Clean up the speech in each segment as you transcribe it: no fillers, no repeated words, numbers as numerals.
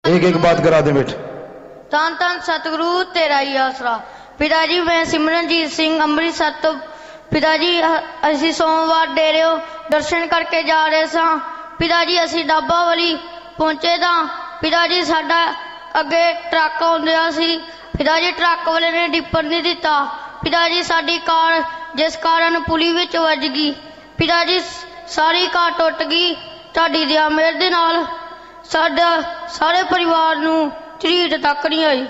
एक एक बात करा दे बेटे। धन धन सतगुरु तेरा ही आसरा। पिताजी मैं सिमरनजीत सिंह अमृतसर तो पिताजी असी सोमवार डेरे दर्शन करके जा रहे सा। पिताजी असी डाबा वाली पहुंचे था। पिताजी साडा अगे ट्रक आउंदा सी। पिताजी ट्रक वाले ने डिप्पर नहीं दिता। पिताजी साडी कार जिस कारण पुली विच वज गई। पिताजी सारी कार टुट गई। तुहाडी दया मेहर दे नाल साडा सारे परिवार नू झरीट तक नहीं आई।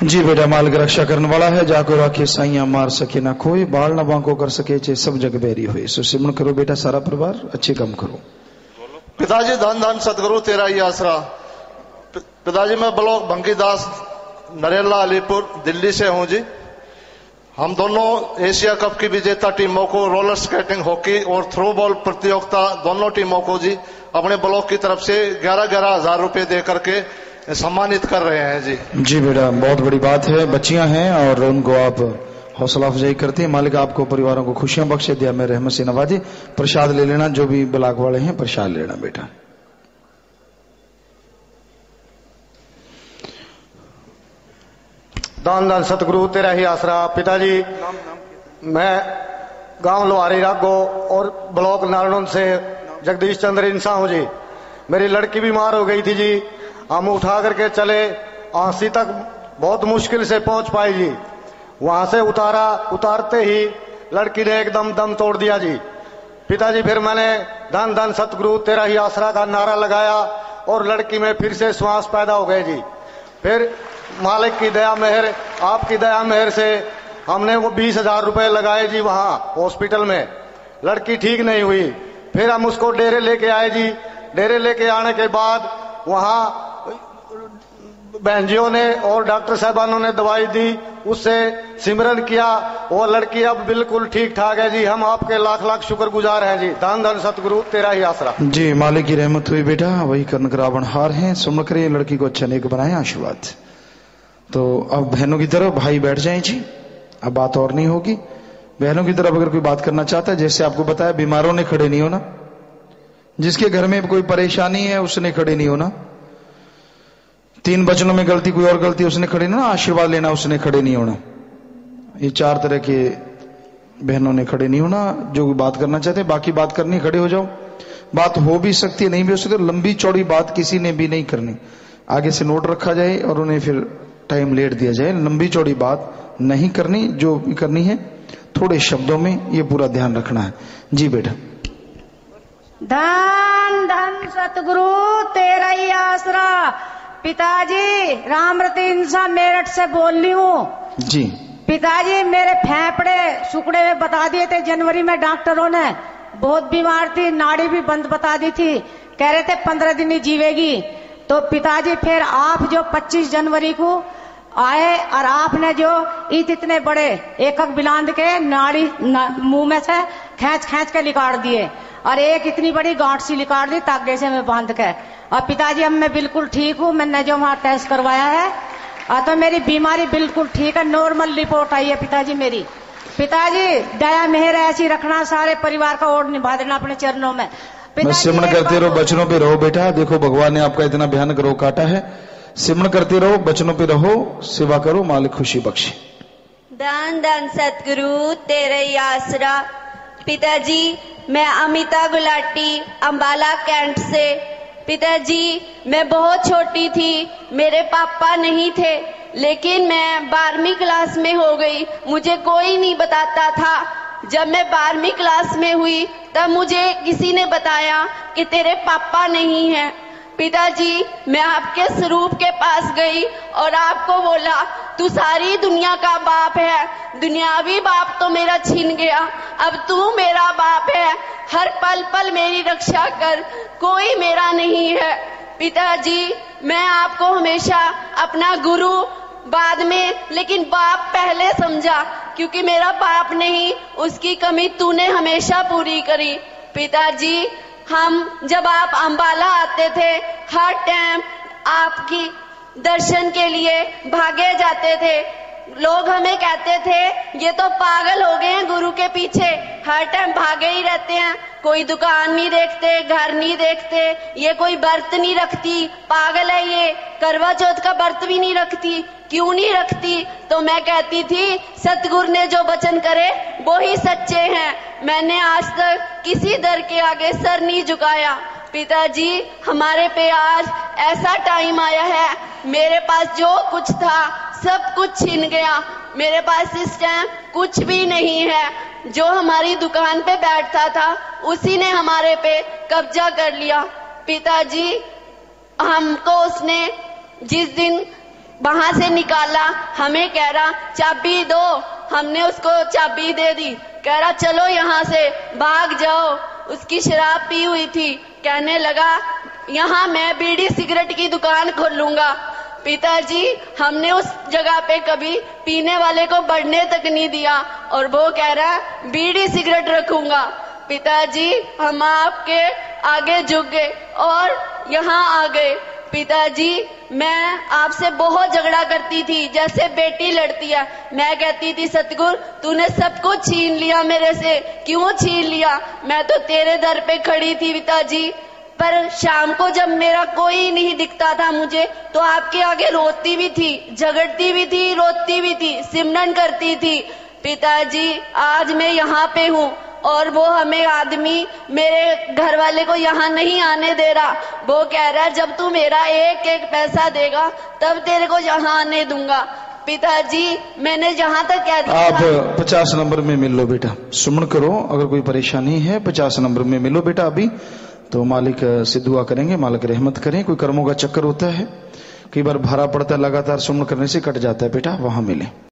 जी बेटा मालिक रक्षा करने वाला है। जाको राखे साइया मार सके ना कोई, बाल ना बांको कर सके चे सब जग बैरी हुए। सो सिमरन करो बेटा सारा परिवार अच्छे काम करो। पिताजी धन धन सतगुरु तेरा ही आसरा। पिताजी मैं ब्लॉक भंगीदास नरेला अलीपुर दिल्ली से हूं जी। हम दोनों एशिया कप की विजेता टीमों को रोलर स्केटिंग, हॉकी और थ्रो बॉल प्रतियोगिता दोनों टीमों को जी अपने ब्लॉक की तरफ से 11-11 हजार रुपए दे करके सम्मानित कर रहे हैं जी। जी बेटा बहुत बड़ी बात है। बच्चियां हैं और उनको आप हौसला अफजाई करते हैं। मालिक आपको परिवारों को खुशियां बख्शे, दिया में रहमत से नवाजे। प्रसाद ले लेना, जो भी ब्लॉक वाले हैं प्रसाद लेना बेटा। दान दान सतगुरु तेरा ही आसरा। पिताजी मैं गांव लोहारी रागो और ब्लॉक नारायण से जगदीश चंद्र इंसा हूं जी। मेरी लड़की बीमार हो गई थी जी। हम उठा करके चले आंसी तक, बहुत मुश्किल से पहुंच पाई जी। वहां से उतारते ही लड़की ने एकदम दम तोड़ दिया जी। पिताजी फिर मैंने धन धन सतगुरु तेरा ही आसरा का नारा लगाया और लड़की में फिर से श्वास पैदा हो गए जी। फिर मालिक की दया मेहर, आपकी दया मेहर से हमने वो 20,000 रुपए लगाए जी वहां हॉस्पिटल में। लड़की ठीक नहीं हुई। फिर हम उसको डेरे लेके आए जी। डेरे लेके आने के बाद वहां बहनजियों ने और डॉक्टर साहबानों ने दवाई दी, उससे सिमरन किया। वो लड़की अब बिल्कुल ठीक ठाक है जी। हम आपके लाख लाख शुक्रगुजार हैं जी। धन धन सतगुरु तेरा ही आसरा। जी मालिक की रहमत हुई बेटा, वही कर्ण रावण हार है। सुन करिए लड़की को अच्छा नेक बनाए, आशीर्वाद। तो अब बहनों की तरफ भाई बैठ जाए जी। अब बात और नहीं होगी। बहनों की तरफ अगर कोई बात करना चाहता है, जैसे आपको बताया बीमारों ने खड़े नहीं होना, जिसके घर में कोई परेशानी है उसने खड़े नहीं होना। 3 वचनों में गलती कोई और गलती उसने खड़े नहीं होना। आशीर्वाद लेना उसने खड़े नहीं होना। ये 4 तरह के बहनों ने खड़े नहीं होना। जो बात करना चाहते हैं बाकी बात करनी, खड़े हो जाओ। बात हो भी सकती है नहीं भी हो सकती। लंबी चौड़ी बात किसी ने भी नहीं करनी। आगे से नोट रखा जाए और उन्हें फिर टाइम लेट दिया जाए। लंबी चौड़ी बात नहीं करनी, जो करनी है थोड़े शब्दों में, ये पूरा ध्यान रखना है जी बेटा। धन धन सतगुरु तेरा ही आसरा। पिताजी रामरती इंसा मेरठ से बोल रही हूँ जी। पिताजी मेरे फेफड़े सुकड़े में बता दिए थे जनवरी में डॉक्टरों ने। बहुत बीमार थी, नाड़ी भी बंद बता दी थी। कह रहे थे 15 दिन ही जीवेगी। तो पिताजी फिर आप जो 25 जनवरी को आए और आपने जो इतने बड़े एक बिलांद के नाड़ी मुंह में से खींच खींच के निकाल दिए और एक इतनी बड़ी गांठ सी निकाल दी तागे से मैं बांध के। और पिताजी अब मैं बिल्कुल ठीक हूँ। मैंने जो वहां टेस्ट करवाया है तो मेरी बीमारी बिल्कुल ठीक है। नॉर्मल रिपोर्ट आई है पिताजी मेरी। पिताजी दया मेहर ऐसी रखना, सारे परिवार का ओर निभा देना अपने चरणों में। बस सिमरन करते रहो, बचनों पे रहो बेटा। देखो भगवान ने आपका इतना भयानक रोग काटा है। सिमरन करते रहो, बचनों पे रहो, सेवा करो, मालिक खुशी बख्शे। धन धन सतगुरु तेरा ही आसरा। पिताजी मैं अमिता गुलाटी अंबाला कैंट से। पिताजी मैं बहुत छोटी थी, मेरे पापा नहीं थे, लेकिन मैं 12वीं क्लास में हो गई। मुझे कोई नहीं बताता था। जब मैं 12वीं क्लास में हुई तब मुझे किसी ने बताया कि तेरे पापा नहीं हैं। पिताजी मैं आपके स्वरूप के पास गई और आपको बोला तू सारी दुनिया का बाप है। दुनियावी बाप तो मेरा छिन गया, अब तू मेरा बाप है। हर पल पल मेरी रक्षा कर, कोई मेरा नहीं है। पिताजी मैं आपको हमेशा अपना गुरु बाद में, लेकिन बाप पहले समझा, क्योंकि मेरा बाप नहीं, उसकी कमी तूने हमेशा पूरी करी। पिताजी हम जब आप अंबाला आते थे हर टाइम आपकी दर्शन के लिए भागे जाते थे। लोग हमें कहते थे ये तो पागल हो गए हैं गुरु के पीछे, हर टाइम भागे ही रहते हैं। कोई दुकान नहीं देखते, घर नहीं देखते, ये कोई व्रत नहीं रखती, पागल है ये, करवा चौथ का व्रत भी नहीं रखती, क्यों नहीं रखती? तो मैं कहती थी सतगुरु ने जो वचन करे वो ही सच्चे हैं। मैंने आज तक किसी दर के आगे सर नहीं झुकाया। पिताजी, हमारे पे आज ऐसा टाइम आया है, मेरे पास जो कुछ था सब कुछ छिन गया। मेरे पास इस टाइम कुछ भी नहीं है। जो हमारी दुकान पे बैठता था उसी ने हमारे पे कब्जा कर लिया। पिताजी, हमको उसने जिस दिन वहां से निकाला, हमें कह रहा चाबी दो, हमने उसको चाबी दे दी। कह रहा चलो यहाँ से भाग जाओ। उसकी शराब पी हुई थी, कहने लगा यहाँ मैं बीड़ी सिगरेट की दुकान खोलूंगा। पिताजी, हमने उस जगह पे कभी पीने वाले को बढ़ने तक नहीं दिया और वो कह रहा बीड़ी सिगरेट रखूंगा। पिताजी, हम आपके आगे झुक गए और यहाँ आ गए। पिताजी, मैं आपसे बहुत झगड़ा करती थी, जैसे बेटी लड़ती है। मैं कहती थी सतगुरु तूने सब कुछ छीन लिया मेरे से, क्यों छीन लिया? मैं तो तेरे दर पे खड़ी थी पिताजी। पर शाम को जब मेरा कोई नहीं दिखता था मुझे, तो आपके आगे रोती भी थी, झगड़ती भी थी, रोती भी थी, सिमरन करती थी। पिताजी, आज मैं यहाँ पे हूँ और वो हमें आदमी मेरे घर वाले को यहाँ नहीं आने दे रहा। वो कह रहा है जब तू मेरा एक एक पैसा देगा तब तेरे को यहाँ आने दूंगा। पिताजी, मैंने जहाँ तक कह दिया आप 50 नंबर में मिल लो बेटा, सुमन करो। अगर कोई परेशानी है 50 नंबर में मिलो बेटा अभी, तो मालिक से दुआ करेंगे, मालिक रहमत करें। कोई कर्मों का चक्कर होता है, कई बार भारा पड़ता है, लगातार सुमन करने से कट जाता है बेटा, वहां मिले।